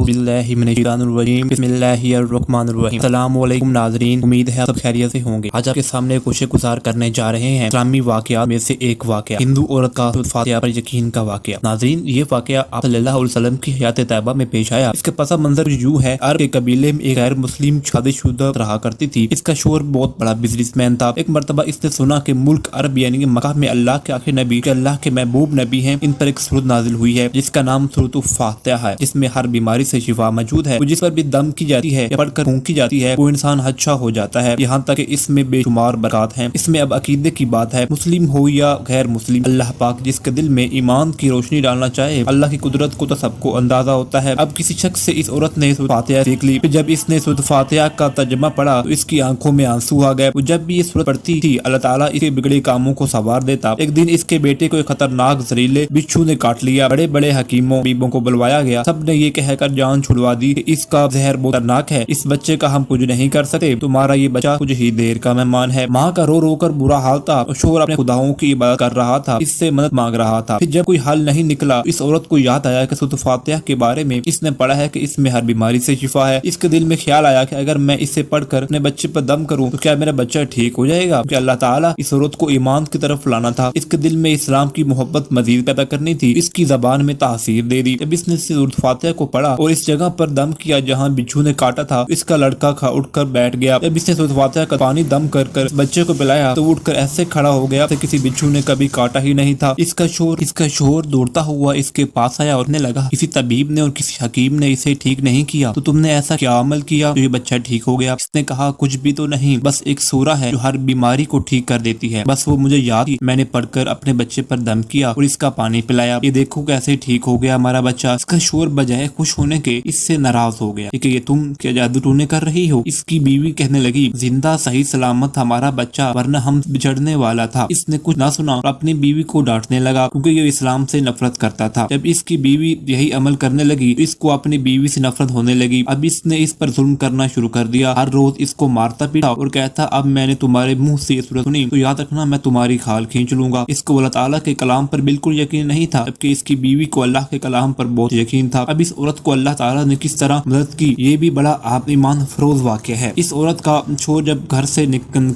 बिल्लाहि मिनश्शैतानिर्रजीम बिस्मिल्लाहिर्रहमानिर्रहीम। अस्सलामु अलैकुम नाज़रीन, उम्मीद है सब खैरियत से होंगे। आज आपके सामने कुछ गुजार करने जा रहे हैं इस्लामी वाक़यात में से एक वाक़या, हिंदू औरत का फातिहा पर यकीन का वाक़या। नाज़रीन, ये वाक़या आप सल्लल्लाहु अलैहि वसल्लम की हयात तैयबा में पेश आया। इसके पस मंजर यूं है, अरब के कबीले में एक गैर मुस्लिम शादीशुदा रहा करती थी। इसका शोहर बहुत बड़ा बिजनेसमैन था। एक मरतबा इसने सुना कि मुल्क अरब यानी कि मक्का में अल्लाह के आखिरी नबी के अल्लाह के महबूब नबी हैं, इन पर एक सूरत नाजिल हुई है जिसका नाम सूरत फातिहा है, जिसमें हर बीमारी से शिफा मौजूद है। जिस पर भी दम की जाती है या पढ़कर फूंकी जाती है वो इंसान अच्छा हो जाता है। यहाँ तक कि इसमें बेशुमार बरकत हैं। इसमें अब अकीदे की बात है, मुस्लिम हो या गैर मुस्लिम, अल्लाह पाक जिसके दिल में ईमान की रोशनी डालना चाहे, अल्लाह की कुदरत को तो सबको अंदाजा होता है। अब किसी शख्स से इस औरत ने सूरत फातिहा सीख ली। जब इसने सूरत फातिहा का तर्जुमा पढ़ा तो इसकी आंखों में आंसू आ गए। जब भी ये सूरत पढ़ती थी अल्लाह ताला इसके बिगड़े कामों को सवार देता। एक दिन इसके बेटे को एक खतरनाक जहरीले बिच्छू ने काट लिया। बड़े बड़े हकीमों बीबों को बुलवाया गया। सब ने ये कहकर जान छुड़वा दी कि इसका जहर बहुत खतरनाक है, इस बच्चे का हम कुछ नहीं कर सकते, तुम्हारा ये बच्चा कुछ ही देर का मेहमान है। माँ का रो रो कर बुरा हाल था। शोहर अपने खुदाओं की इबादत कर रहा था, इससे मदद मांग रहा था। फिर जब कोई हल नहीं निकला, इस औरत को याद आया कि सूरत फातिहा के बारे में इसने पढ़ा है कि इसमें हर बीमारी से शिफा है। इसके दिल में ख्याल आया कि अगर मैं इसे पढ़कर अपने बच्चे पर दम करूं तो क्या मेरा बच्चा ठीक हो जाएगा। क्या अल्लाह ताला इस औरत को ईमान की तरफ लाना था। इसके दिल में इस्लाम की मोहब्बत मजीद पैदा करनी थी। इसकी जबान में तासीर दे दी। जब इसने सूरत फातिहा को पढ़ा और इस जगह पर दम किया जहाँ बिच्छू ने काटा था, इसका लड़का उठकर बैठ गया। जब इसने सूरत फातिहा का पानी दम कर बच्चे को पिलाया तो उठकर ऐसे खड़ा हो गया जैसे किसी बिच्छू ने कभी काटा ही नहीं था। इसका शोर दौड़ता हुआ इसके पास आया और कहने लगा, किसी तबीब ने और किसी हकीम ने इसे ठीक नहीं किया तो तुमने ऐसा क्या अमल किया तो ये बच्चा ठीक हो गया। इसने कहा, कुछ भी तो नहीं, बस एक सूरा है जो हर बीमारी को ठीक कर देती है। बस वो मुझे याद थी, मैंने पढ़कर अपने बच्चे पर दम किया और इसका पानी पिलाया। ये देखो कैसे ठीक हो गया हमारा बच्चा। इसका शोर बजाय खुश होने के इससे नाराज हो गया कि ये तुम क्या जादू टूने कर रही हो। इसकी बीवी कहने लगी, जिंदा सही सलामत हमारा बच्चा, वरना हम बिछड़ने वाला था। इसने कुछ ना सुना और अपनी बीवी को डांटने लगा क्योंकि ये इस्लाम से नफरत करता था। जब इसकी बीवी यही अमल करने लगी तो इसको अपनी बीवी से नफरत होने लगी। अब इसने इस पर जुल्म करना शुरू कर दिया। हर रोज इसको मारता पीटा और कहता, अब मैंने तुम्हारे मुंह से सूरत सुनी तो याद रखना मैं तुम्हारी खाल खींच लूंगा। इसको अल्लाह ताला के कलाम पर बिल्कुल यकीन नहीं था, जबकि इसकी बीवी को अल्लाह के कलाम पर बहुत यकीन था। अब इस औरत को अल्लाह ताला ने किस तरह मदद की, ये भी बड़ा आप ईमान फरोज वाक़या है। इस औरत का शोहर जब घर से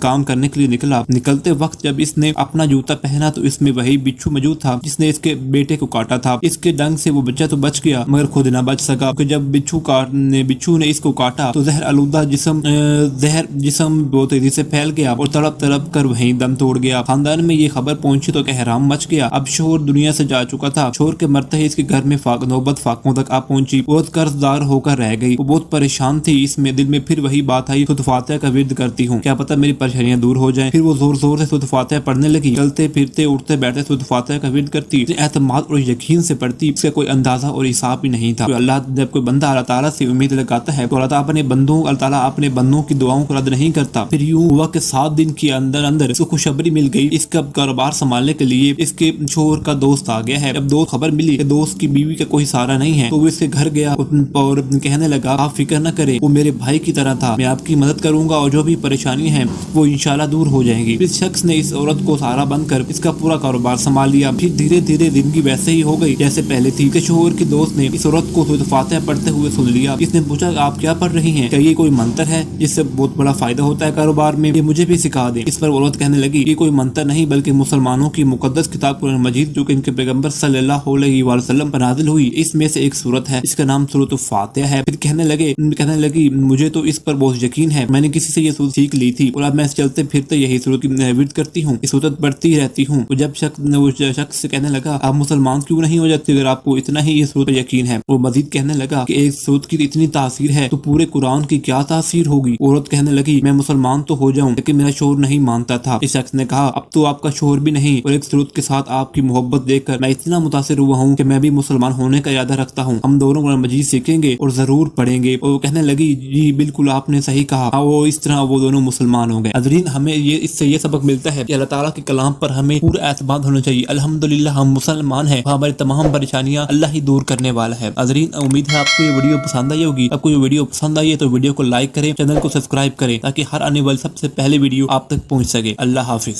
काम करने के लिए निकला, निकलते वक्त जब इसने अपना जूता पहना तो इसमें वही बिच्छू मौजूद था जिसने इसके बेटे को काटा था। इसके डंग से वो बच्चा तो बच गया मगर खुद न बच सका, क्योंकि जब बिच्छू ने इसको काटा तो जहर आलूदा जिस्म बहुत तेजी से फैल गया और तड़प तड़प कर वहीं दम तोड़ गया। खानदान में ये खबर पहुंची तो कहराम मच गया। अब शोहर दुनिया से जा चुका था। शोहर के मरते ही इसके घर में नौबत फाकों तक आ पहुंची। बहुत कर्जदार होकर रह गई। वो बहुत परेशान थी। इसमें दिल में फिर वही बात आई, सूरत फातिहा का विर्द करती हूँ, क्या पता मेरी परेशानियां दूर हो जाएं। फिर वो जोर जोर से सूरत फातिहा पढ़ने लगी। चलते फिरते उठते बैठते सूरत फातिहा का विर्द करती, एतमाद और यकीन से पढ़ती। इसका कोई अंदाजा और हिसाब ही नहीं था। अल्लाह जब कोई बंदा अल्लाह ताला से उम्मीद लगाता है तो अल्लाह ताला अपने बंदों की दुआओं को रद्द नहीं करता। फिर यूं हुआ कि 7 दिन के अंदर इसको खुशखबरी मिल गई। इसका कारोबार संभालने के लिए इसके शोहर का दोस्त आ गया है। जब दोस्त खबर मिली कि दोस्त की बीवी का कोई सहारा नहीं है तो वो इसके घर गया और कहने लगा, आप फिक्र न करें, वो मेरे भाई की तरह था, मैं आपकी मदद करूंगा और जो भी परेशानी है वो इंशाल्लाह दूर हो जाएगी। इस शख्स ने इस औरत को सहारा बनकर इसका पूरा कारोबार संभाल लिया। फिर धीरे धीरे जिंदगी वैसे ही हो गई जैसे पहले थी। शोहर के दोस्त ने इस औरत को सूरत फातिहा पढ़ते हुए सुन लिया। इसने पूछा, आप क्या पढ़ रही हैं, क्या ये कोई मंत्र है जिससे बहुत बड़ा फायदा होता है कारोबार में, ये मुझे भी सिखा दे। इस पर औरत कहने लगी, ये कोई मंत्र नहीं बल्कि मुसलमानों की मुकद्दस किताब कुरान मजीद जो कि इनके पैगंबर सल्लल्लाहु अलैहि वसल्लम पर नाजिल हुई, इसमें से एक सूरत है, इसका नाम सूरत फातिहा है। फिर कहने लगी, मुझे तो इस पर बहुत यकीन है, मैंने किसी से ये सूरत सीख ली थी और अब मैं चलते फिरते यही सूरत की विर्द करती हूँ, इस सूरत पढ़ती रहती हूँ। तो जब शख्स कहने लगा, आप मुसलमान क्यों नहीं हो जाते अगर आपको इतना ही ये सूरत पर यकीन है। वो मजीद कहने लगा कि एक सूरत की इतनी तासीर है तो पूरे कुरान की क्या तासीर होगी। औरत कहने लगी, मैं मुसलमान तो हो जाऊं लेकिन मेरा शोहर नहीं मानता था। इस शख्स ने कहा, अब तो आपका शोहर भी नहीं और एक सूरत के साथ आपकी मोहब्बत देखकर मैं इतना मुतासिर हुआ हूँ कि मैं भी मुसलमान होने का इरादा रखता हूँ। हम दोनों कुरान मजीद सीखेंगे और जरूर पढ़ेंगे। और कहने लगी, जी बिल्कुल आपने सही कहा। वो इस तरह वो दोनों मुसलमान हो गए। नाज़रीन, हमें इससे ये सबक मिलता है कि अल्लाह ताला के कलाम पर हमें पूरा एतमाद होना चाहिए। अल्हम्दुलिल्लाह हम मुसलमान हैं, हमारी तमाम परेशानियां अल्लाह ही दूर करने वाला है। नाज़रीन, उम्मीद है आपको ये वीडियो पसंद आई होगी। आपको ये वीडियो पसंद आई है तो वीडियो को लाइक करें, चैनल को सब्सक्राइब करें ताकि हर आने वाली सबसे पहले वीडियो आप तक पहुंच सके। अल्लाह हाफिज।